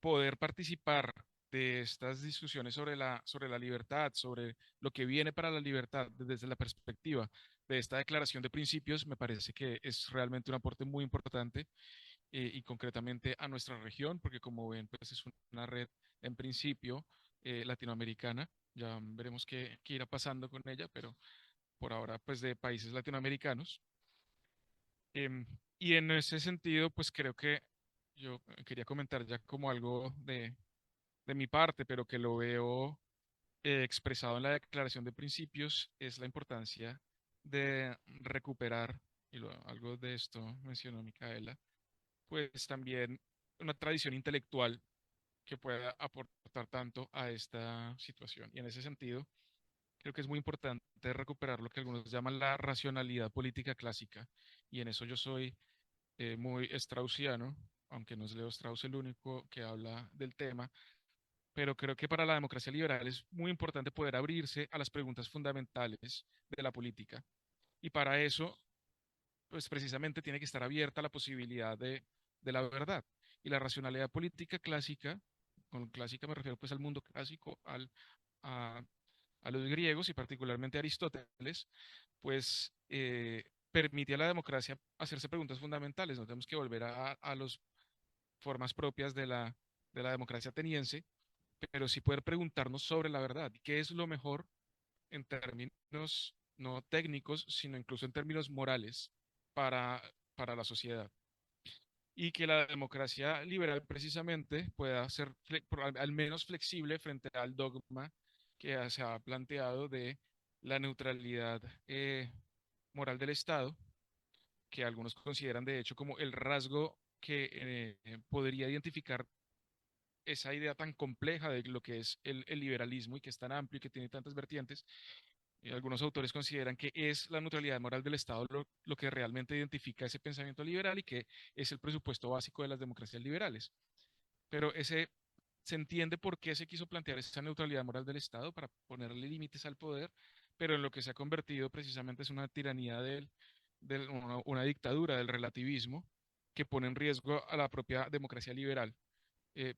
poder participar de estas discusiones sobre la libertad, sobre lo que viene para la libertad desde la perspectiva de esta declaración de principios, me parece que es realmente un aporte muy importante y concretamente a nuestra región, porque como ven, pues es una red en principio latinoamericana. Ya veremos qué irá pasando con ella, pero por ahora, pues de países latinoamericanos. Em, y en ese sentido, pues creo que yo quería comentar ya como algo de mi parte, pero que lo veo expresado en la Declaración de Principios, es la importancia de recuperar, algo de esto mencionó Micaela, pues también una tradición intelectual que pueda aportar tanto a esta situación. Y en ese sentido, creo que es muy importante recuperar lo que algunos llaman la racionalidad política clásica, y en eso yo soy muy straussiano, aunque no es Leo Strauss el único que habla del tema, pero creo que para la democracia liberal es muy importante poder abrirse a las preguntas fundamentales de la política. Y para eso, pues precisamente tiene que estar abierta la posibilidad de la verdad. Y la racionalidad política clásica, con clásica me refiero pues al mundo clásico, a, a los griegos y particularmente a Aristóteles, pues permite a la democracia hacerse preguntas fundamentales. No tenemos que volver a las formas propias de la democracia ateniense, pero sí poder preguntarnos sobre la verdad, qué es lo mejor en términos no técnicos, sino incluso en términos morales para, para la sociedad. Y que la democracia liberal precisamente pueda ser al menos flexible frente al dogma que se ha planteado de la neutralidad moral del Estado, que algunos consideran de hecho como el rasgo que podría identificar esa idea tan compleja de lo que es el liberalismo y que es tan amplio y que tiene tantas vertientes. Algunos autores consideran que es la neutralidad moral del Estado lo que realmente identifica ese pensamiento liberal y que es el presupuesto básico de las democracias liberales. Pero ese se entiende por qué se quiso plantear esa neutralidad moral del Estado para ponerle límites al poder, pero en lo que se ha convertido precisamente es una tiranía una dictadura del relativismo que pone en riesgo a la propia democracia liberal.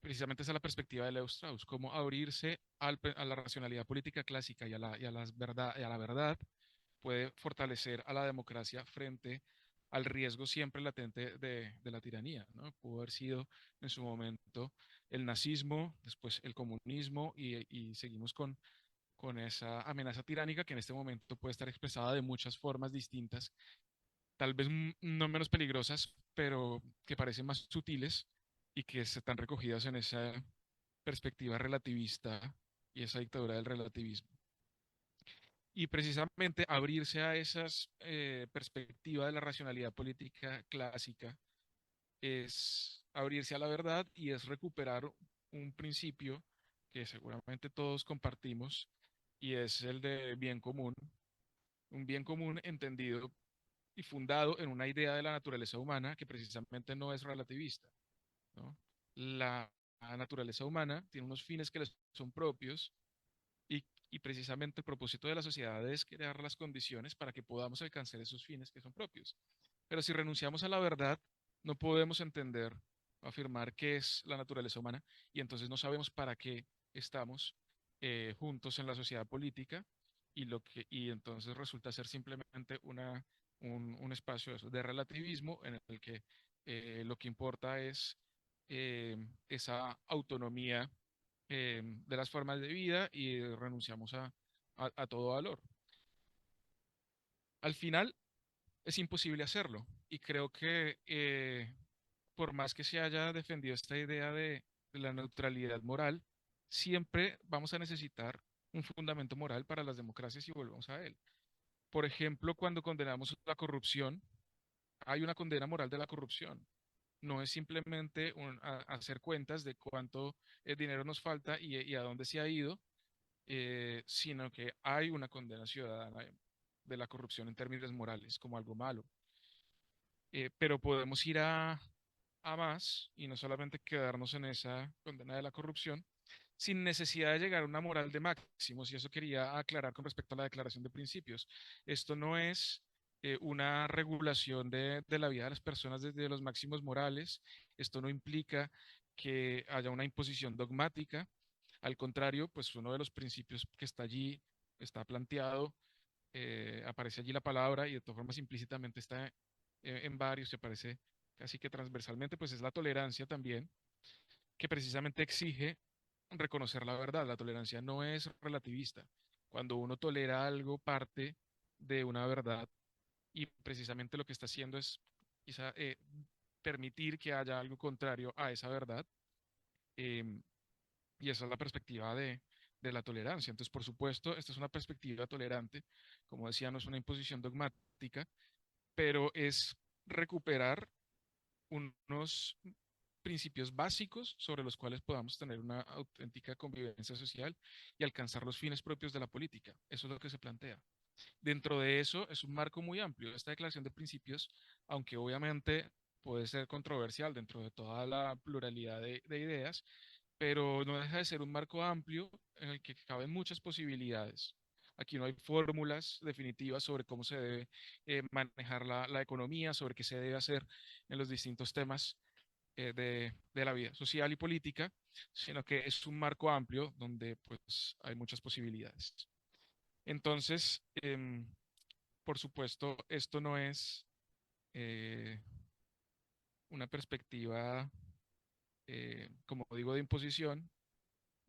Precisamente esa es la perspectiva de Leo Strauss, cómo abrirse a la racionalidad política clásica y a la verdad puede fortalecer a la democracia frente al riesgo siempre latente de la tiranía, ¿no? Pudo haber sido en su momento el nazismo, después el comunismo y seguimos con esa amenaza tiránica que en este momento puede estar expresada de muchas formas distintas, tal vez no menos peligrosas, pero que parecen más sutiles y que están recogidas en esa perspectiva relativista y esa dictadura del relativismo. Y precisamente abrirse a esas perspectivas de la racionalidad política clásica es abrirse a la verdad y es recuperar un principio que seguramente todos compartimos y es el de bien común, un bien común entendido y fundado en una idea de la naturaleza humana que precisamente no es relativista, ¿no? La naturaleza humana tiene unos fines que les son propios y precisamente el propósito de la sociedad es crear las condiciones para que podamos alcanzar esos fines que son propios. Pero si renunciamos a la verdad, no podemos entender o afirmar qué es la naturaleza humana y entonces no sabemos para qué estamos juntos en la sociedad política y entonces resulta ser simplemente un espacio de relativismo en el que lo que importa es esa autonomía de las formas de vida y renunciamos a todo valor. Al final es imposible hacerlo y creo que por más que se haya defendido esta idea de la neutralidad moral, siempre vamos a necesitar un fundamento moral para las democracias y volvemos a él. Por ejemplo, cuando condenamos la corrupción, hay una condena moral de la corrupción. No es simplemente hacer cuentas de cuánto dinero nos falta y a dónde se ha ido, sino que hay una condena ciudadana de la corrupción en términos morales como algo malo. Pero podemos ir a más y no solamente quedarnos en esa condena de la corrupción, sin necesidad de llegar a una moral de máximos, y eso quería aclarar con respecto a la declaración de principios. Esto no es una regulación de la vida de las personas desde los máximos morales, esto no implica que haya una imposición dogmática. Al contrario, pues uno de los principios que está allí, está planteado, aparece allí la palabra y de todas formas implícitamente está en varios, se aparece casi que transversalmente, pues es la tolerancia también, que precisamente exige reconocer la verdad. La tolerancia no es relativista. Cuando uno tolera algo, parte de una verdad y precisamente lo que está haciendo es quizá permitir que haya algo contrario a esa verdad. em, y esa es la perspectiva de la tolerancia. Entonces, por supuesto, esta es una perspectiva tolerante. Como decía, no es una imposición dogmática, pero es recuperar unos principios básicos sobre los cuales podamos tener una auténtica convivencia social y alcanzar los fines propios de la política. Eso es lo que se plantea. Dentro de eso es un marco muy amplio. Esta declaración de principios, aunque obviamente puede ser controversial dentro de toda la pluralidad de ideas, pero no deja de ser un marco amplio en el que caben muchas posibilidades. Aquí no hay fórmulas definitivas sobre cómo se debe manejar la economía, sobre qué se debe hacer en los distintos temas de la vida social y política, sino que es un marco amplio donde pues hay muchas posibilidades. Entonces, por supuesto, esto no es eh, una perspectiva, como digo, de imposición,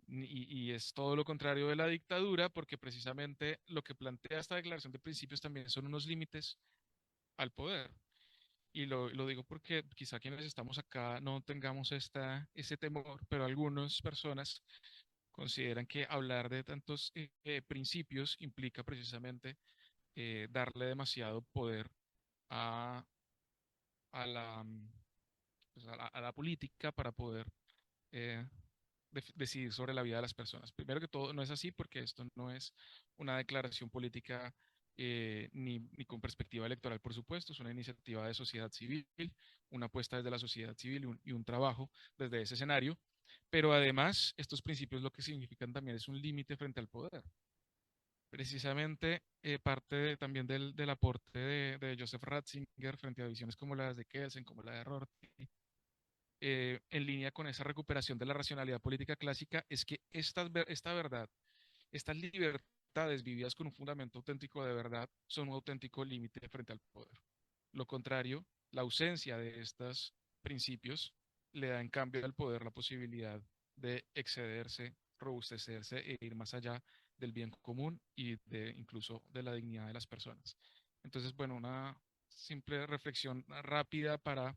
y es todo lo contrario de la dictadura, porque precisamente lo que plantea esta declaración de principios también son unos límites al poder. Y lo digo porque quizá quienes estamos acá no tengamos ese temor, pero algunas personas consideran que hablar de tantos principios implica precisamente darle demasiado poder a, a la, pues, a la política para poder eh, decidir sobre la vida de las personas. Primero que todo, no es así porque esto no es una declaración política ni con perspectiva electoral, por supuesto, es una iniciativa de sociedad civil, una apuesta desde la sociedad civil y un trabajo desde ese escenario. Pero además, estos principios lo que significan también es un límite frente al poder. Precisamente también del aporte de Joseph Ratzinger frente a visiones como las de Kelsen, como la de Rorty, en línea con esa recuperación de la racionalidad política clásica, es que esta verdad, estas libertades vividas con un fundamento auténtico de verdad, son un auténtico límite frente al poder. Lo contrario, la ausencia de estos principios le da en cambio al poder la posibilidad de excederse, robustecerse e ir más allá del bien común y de incluso de la dignidad de las personas. Entonces, bueno, una simple reflexión rápida para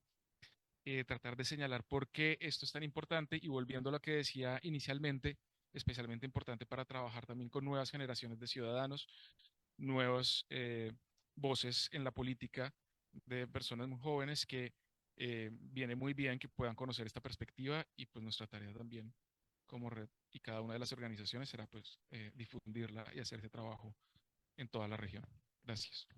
tratar de señalar por qué esto es tan importante y volviendo a lo que decía inicialmente, especialmente importante para trabajar también con nuevas generaciones de ciudadanos, nuevas voces en la política de personas muy jóvenes que viene muy bien que puedan conocer esta perspectiva y pues nuestra tarea también como red y cada una de las organizaciones será pues difundirla y hacer ese trabajo en toda la región. Gracias.